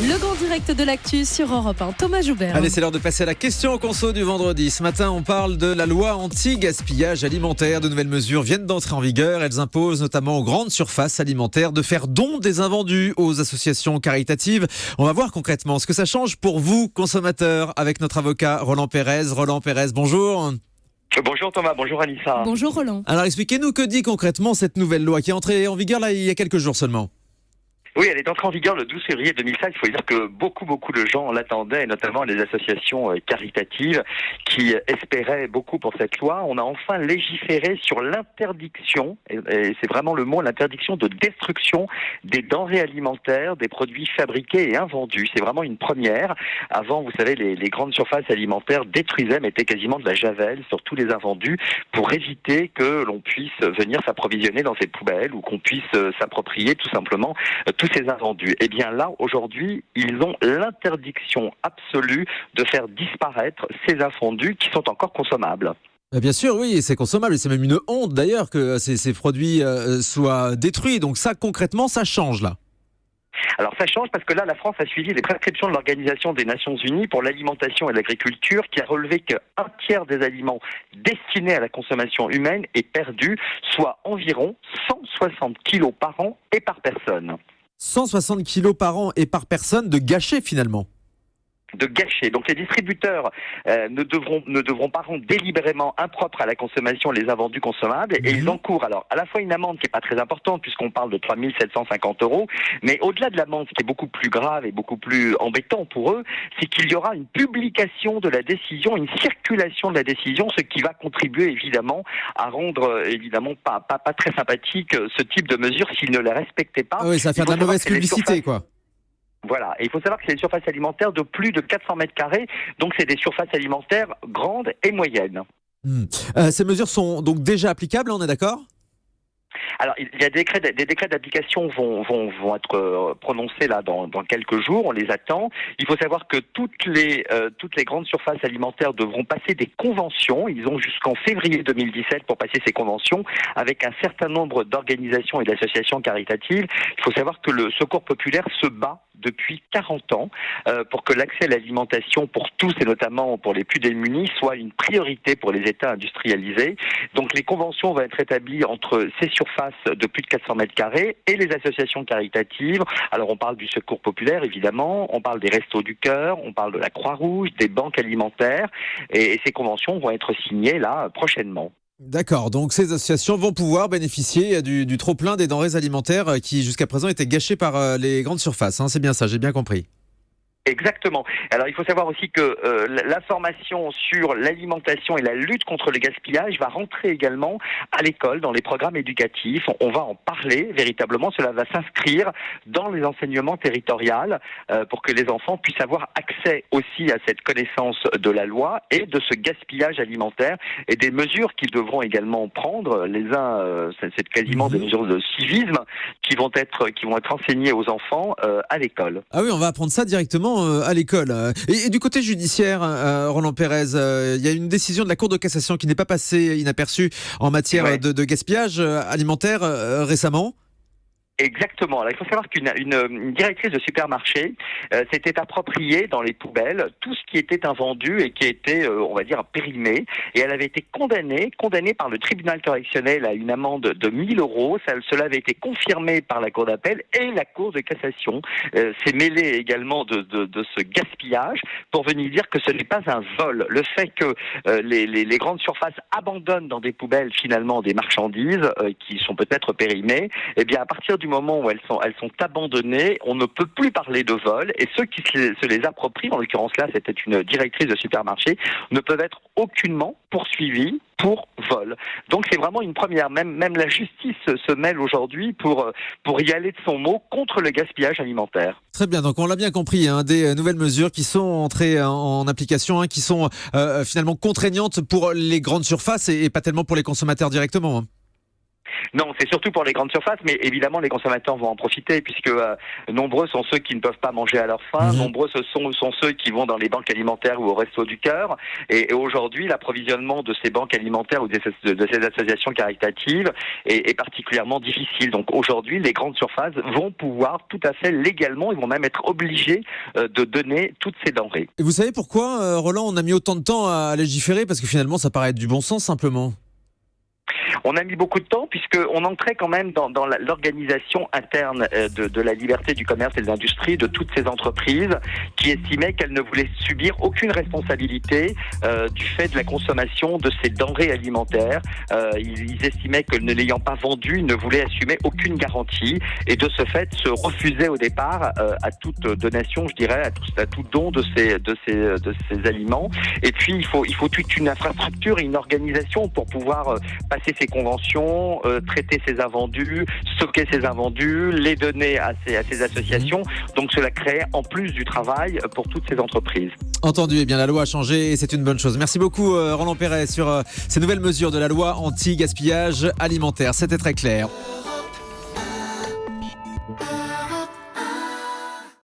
Le grand direct de l'actu sur Europe 1. Thomas Joubert. Allez, c'est l'heure de passer à la question conso du vendredi. Ce matin, on parle de la loi anti-gaspillage alimentaire. De nouvelles mesures viennent d'entrer en vigueur. Elles imposent notamment aux grandes surfaces alimentaires de faire don des invendus aux associations caritatives. On va voir concrètement ce que ça change pour vous, consommateurs, avec notre avocat Roland Pérez. Roland Pérez, bonjour. Bonjour Thomas, bonjour Anissa. Bonjour Roland. Alors expliquez-nous, que dit concrètement cette nouvelle loi qui est entrée en vigueur là il y a quelques jours seulement? Oui, elle est entrée en vigueur le 12 février 2016. Il faut dire que beaucoup de gens l'attendaient, et notamment les associations caritatives qui espéraient beaucoup pour cette loi. On a enfin légiféré sur l'interdiction, et c'est vraiment le mot, l'interdiction de destruction des denrées alimentaires, des produits fabriqués et invendus. C'est vraiment une première. Avant, vous savez, les grandes surfaces alimentaires détruisaient, mettaient quasiment de la javel sur tous les invendus pour éviter que l'on puisse venir s'approvisionner dans ces poubelles ou qu'on puisse s'approprier tout simplement tous ces invendus. Et bien là, aujourd'hui, ils ont l'interdiction absolue de faire disparaître ces invendus qui sont encore consommables. Bien sûr, oui, c'est consommable et c'est même une honte d'ailleurs que ces produits soient détruits. Donc ça, concrètement, ça change là. Alors ça change parce que là, la France a suivi les prescriptions de l'Organisation des Nations Unies pour l'alimentation et l'agriculture qui a relevé qu'un tiers des aliments destinés à la consommation humaine est perdu, soit environ 160 kilos par an et par personne. 160 kilos par an et par personne de gâchés finalement. De gâcher. Donc les distributeurs ne devront pas rendre délibérément impropres à la consommation les invendus consommables et ils encourent alors à la fois une amende qui est pas très importante puisqu'on parle de 3 750 €, mais au-delà de l'amende, ce qui est beaucoup plus grave et beaucoup plus embêtant pour eux, c'est qu'il y aura une publication de la décision, une circulation de la décision, ce qui va contribuer évidemment à rendre évidemment pas très sympathique ce type de mesures s'ils ne les respectaient pas. Ah oui, ça va faire de la mauvaise publicité quoi. Voilà, et il faut savoir que c'est des surfaces alimentaires de plus de 400 mètres carrés, donc c'est des surfaces alimentaires grandes et moyennes. Ces mesures sont donc déjà applicables, on est d'accord ? Alors, il y a des décrets d'application vont être prononcés là dans quelques jours. On les attend. Il faut savoir que toutes les grandes surfaces alimentaires devront passer des conventions. Ils ont jusqu'en février 2017 pour passer ces conventions avec un certain nombre d'organisations et d'associations caritatives. Il faut savoir que le Secours populaire se bat depuis 40 ans pour que l'accès à l'alimentation pour tous et notamment pour les plus démunis soit une priorité pour les États industrialisés. Donc les conventions vont être établies entre ces surfaces de plus de 400 mètres carrés et les associations caritatives. Alors on parle du Secours populaire évidemment, on parle des Restos du Cœur, on parle de la Croix-Rouge, des banques alimentaires et ces conventions vont être signées là prochainement. D'accord, donc ces associations vont pouvoir bénéficier du trop-plein des denrées alimentaires qui jusqu'à présent étaient gâchées par les grandes surfaces. C'est bien ça, j'ai bien compris. Exactement. Alors il faut savoir aussi que l'information sur l'alimentation et la lutte contre le gaspillage va rentrer également à l'école, dans les programmes éducatifs. On va en parler véritablement. Cela va s'inscrire dans les enseignements territoriaux pour que les enfants puissent avoir accès aussi à cette connaissance de la loi et de ce gaspillage alimentaire et des mesures qu'ils devront également prendre. Les uns, c'est quasiment des mesures de civisme qui vont être enseignées aux enfants à l'école. Ah oui, on va apprendre ça directement à l'école. Et du côté judiciaire, Roland Pérez, il y a une décision de la Cour de cassation qui n'est pas passée inaperçue en matière de gaspillage alimentaire récemment. Exactement. Alors, il faut savoir qu'une directrice de supermarché s'était appropriée dans les poubelles tout ce qui était invendu et qui était, on va dire, périmé. Et elle avait été condamnée par le tribunal correctionnel à une amende de 1 000 €. Cela avait été confirmé par la Cour d'appel et la Cour de cassation s'est mêlée également de ce gaspillage pour venir dire que ce n'est pas un vol. Le fait que les grandes surfaces abandonnent dans des poubelles finalement des marchandises qui sont peut-être périmées, eh bien à partir du moment où elles sont abandonnées, on ne peut plus parler de vol et ceux qui se les approprient, en l'occurrence là c'était une directrice de supermarché, ne peuvent être aucunement poursuivis pour vol. Donc c'est vraiment une première. Même la justice se mêle aujourd'hui pour y aller de son mot contre le gaspillage alimentaire. Très bien, donc on l'a bien compris, des nouvelles mesures qui sont entrées en application, qui sont finalement contraignantes pour les grandes surfaces et pas tellement pour les consommateurs directement. Non, c'est surtout pour les grandes surfaces, mais évidemment les consommateurs vont en profiter puisque nombreux sont ceux qui ne peuvent pas manger à leur faim, nombreux sont ceux qui vont dans les banques alimentaires ou au Resto du Cœur. Et aujourd'hui, l'approvisionnement de ces banques alimentaires ou de ces associations caritatives est particulièrement difficile. Donc aujourd'hui, les grandes surfaces vont pouvoir tout à fait légalement, ils vont même être obligés de donner toutes ces denrées. Et vous savez pourquoi, Roland, on a mis autant de temps à légiférer? Parce que finalement, ça paraît être du bon sens simplement. On a mis beaucoup de temps puisqu'on entrait quand même dans l'organisation interne de la liberté du commerce et de l'industrie de toutes ces entreprises qui estimaient qu'elles ne voulaient subir aucune responsabilité du fait de la consommation de ces denrées alimentaires. Ils estimaient que ne l'ayant pas vendu, ils ne voulaient assumer aucune garantie et de ce fait se refusaient au départ à toute donation, je dirais, à tout don de ces aliments. Et puis il faut toute une infrastructure et une organisation pour pouvoir passer ces conventions, traiter ces invendus, stocker ces invendus, les donner à ces associations. Donc cela crée en plus du travail pour toutes ces entreprises. Entendu, eh bien la loi a changé et c'est une bonne chose. Merci beaucoup Roland Perret sur ces nouvelles mesures de la loi anti-gaspillage alimentaire. C'était très clair.